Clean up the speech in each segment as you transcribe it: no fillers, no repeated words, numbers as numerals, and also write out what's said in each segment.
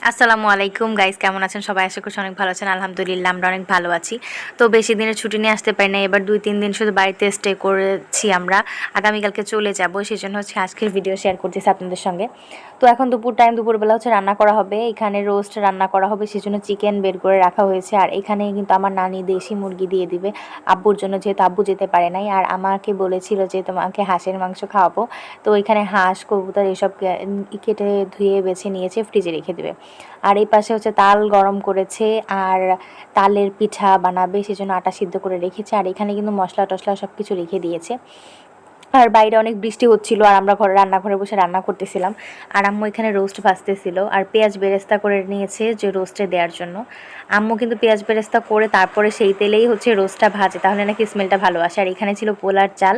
আসসালামু আলাইকুম গাইস, কেমন আছেন সবাই? আশা করছি অনেক ভালো আছেন। আলহামদুলিল্লাহ আমরা অনেক ভালো আছি। তো বেশি দিনের ছুটি নিয়ে আসতে পারি না, এবার 2-3 দিন শুধু বাড়িতে স্টে করেছি আমরা। আগামীকালকে চলে যাব, সেই জন্য আজকের ভিডিও শেয়ার করতেছি আপনাদের সঙ্গে। তো এখন দুপুরবেলা রান্না করা হবে, এখানে রোস্ট রান্না করা হবে, সেই জন্য চিকেন বের করে রাখা হয়েছে। আর এখানে কিন্তু আমার নানি দেশি মুরগি দিয়ে দিবে আব্বুর জন্য, যেহেতু আব্বু যেতে পারে নাই। আর আমাকে বলেছিল যে তোমাকে হাঁসের মাংস খাওয়াবো, তো এখানে হাঁস কবুতর এসব কেটে ধুয়ে বেছে নিয়েছে, ফ্রিজে রেখে দেবে। আর এই পাশে তাল গরম করেছে, আর তালের পিঠা বানাবে, সেজন্য আটা সিদ্ধ করে রেখেছে। আর এখানে কিন্তু মশলা টশলা সব কিছু রেখে দিয়েছে। আর বাইরে অনেক বৃষ্টি হচ্ছিল, আর আমরা রান্নাঘরে বসে রান্না করতেছিলাম। আর আম্মু এখানে রোস্ট ভাজতেছিল, আর পেঁয়াজ বেরেস্তা করে নিয়েছে যে রোস্টে দেওয়ার জন্য। আম্মু কিন্তু পেঁয়াজ বেরেস্তা করে তারপরে সেই তেলেই রোস্টটা ভাজে, তাহলে নাকি স্মেলটা ভালো আসে। আর এখানে ছিল পোলার চাল।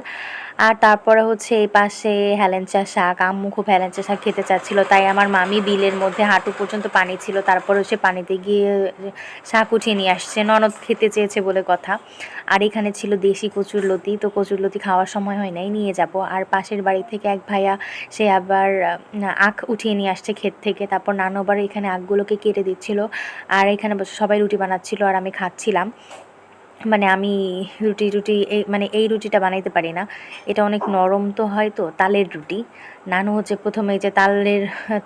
আর তারপরে এই পাশে হেলেঞ্চা শাক, আম্মু খুব হেলেঞ্চা শাক খেতে চাচ্ছিল, তাই আমার মামি বিলের মধ্যে হাঁটু পর্যন্ত পানি ছিল, তারপরে পানিতে গিয়ে শাক উঠিয়ে নিয়ে আসছে, ননদ খেতে চেয়েছে বলে কথা। আর এখানে ছিল দেশি কচুরলতি, তো কচুরলতি খাওয়ার সময় হয় নাই, নিয়ে যাব। আর পাশের বাড়ি থেকে এক ভাইয়া, সে আবার আখ উঠিয়ে নিয়ে আসছে ক্ষেত থেকে, তারপর নানু আবার এখানে আখগুলোকে কেটে দিচ্ছিল। আর এখানে বসে সবাই রুটি বানাচ্ছিল, আর আমি খাচ্ছিলাম। মানে আমি এই রুটিটা বানাইতে পারি না, এটা অনেক নরম তো হয়, তো তালের রুটি। নানু প্রথমে যে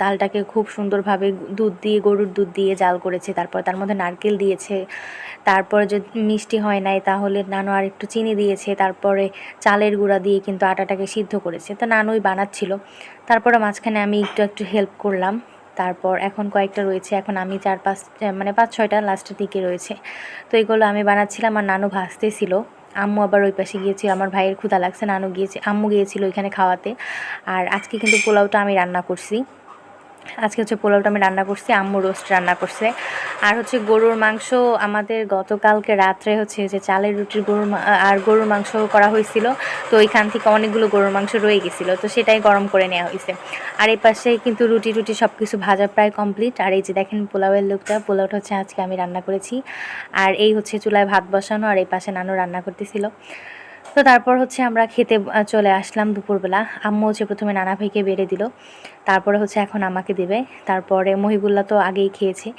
তালটাকে খুব সুন্দরভাবে গরুর দুধ দিয়ে জাল করেছে, তারপর তার মধ্যে নারকেল দিয়েছে। তারপরে যদি মিষ্টি হয় নাই তাহলে নানু আর একটু চিনি দিয়েছে, তারপরে চালের গুঁড়া দিয়ে কিন্তু আটাটাকে সিদ্ধ করেছে। তো নানুই বানাচ্ছিল, তারপরে মাঝখানে আমি একটু একটু হেল্প করলাম। তারপর এখন কয়েকটা রয়েছে, এখন আমি 5-6টা লাস্টের দিকে রয়েছে, তো এগুলো আমি বানাচ্ছিলাম আর নানু ভাজতেছিল। আম্মু আবার ওই পাশে গিয়েছিল, আমার ভাইয়ের ক্ষুধা লাগছে, আম্মু গিয়েছিল ওইখানে খাওয়াতে। আর আজকে কিন্তু পোলাওটা আমি রান্না করছি। আজকে পোলাওটা আমি রান্না করছি, আম্মু রোস্ট রান্না করছে। আর গরুর মাংস আমাদের গতকালকে রাত্রে যে চালের রুটির গরুর মাংস করা হয়েছিল, তো ওইখান থেকে অনেকগুলো গরুর মাংস রয়ে গেছিলো, তো সেটাই গরম করে নেওয়া হয়েছে। আর এই পাশে কিন্তু রুটি সব কিছু ভাজা প্রায় কমপ্লিট। আর এই যে দেখেন পোলাওয়ের পোলাওটা আজকে আমি রান্না করেছি। আর এই চুলায় ভাত বসানো, আর এই পাশে নানু রান্না করতেছিল। তো তারপর আমরা খেতে চলে আসলাম দুপুরবেলা। আম্মু প্রথমে নানা ভাইকে বেড়ে দিল, তারপরে এখন আমাকে দেবে, তারপরে মহিবুল্লাহ তো আগেই খেয়েছে।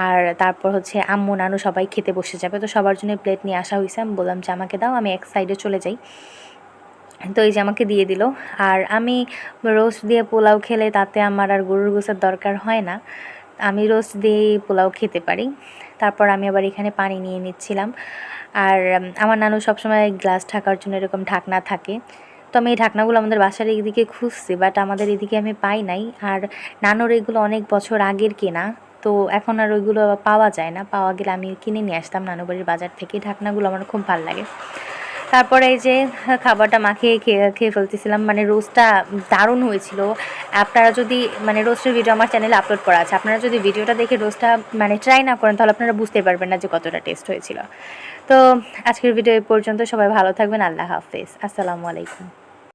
আর তারপর আম্মু নানু সবাই খেতে বসে যাবে, তো সবার জন্য প্লেট নিয়ে আসা হয়েছে। আমি বললাম যে আমাকে দাও, আমি এক সাইডে চলে যাই। তো এই যে আমাকে দিয়ে দিল। আর আমি রোস্ট দিয়ে পোলাও খেলে তাতে আমার আর গরুর গোশতের দরকার হয় না, আমি রোস্ট দিয়ে পোলাও খেতে পারি। তারপর আমি আবার এখানে পানি নিয়ে নিচ্ছিলাম। আর আমার নানু সবসময় গ্লাস ঢাকার জন্য এরকম ঢাকনা থাকে, তো আমি এই ঢাকনাগুলো আমাদের বাসার এদিকে খুঁজছি, বাট আমাদের এদিকে আমি পাই নাই। আর নানুর এগুলো অনেক বছর আগের কেনা, তো এখন আর ওইগুলো পাওয়া যায় না, পাওয়া গেলে আমি কিনে নিয়ে আসতাম নানুবাড়ির বাজার থেকে। ঢাকনাগুলো আমার খুব ভালো লাগে। তারপরে এই যে খাবারটা মাখিয়ে খেয়ে ফেলতেছিলাম, মানে রোস্টটা দারুণ হয়েছিল। আপনারা যদি রোস্টের ভিডিও আমার চ্যানেলে আপলোড করা আছে, আপনারা যদি ভিডিওটা দেখে রোস্টটা ট্রাই না করেন, তাহলে আপনারা বুঝতে পারবেন না যে কতটা টেস্ট হয়েছিল। তো আজকের ভিডিও এই পর্যন্ত, সবাই ভালো থাকবেন, আল্লাহ হাফেজ, আসসালামু আলাইকুম।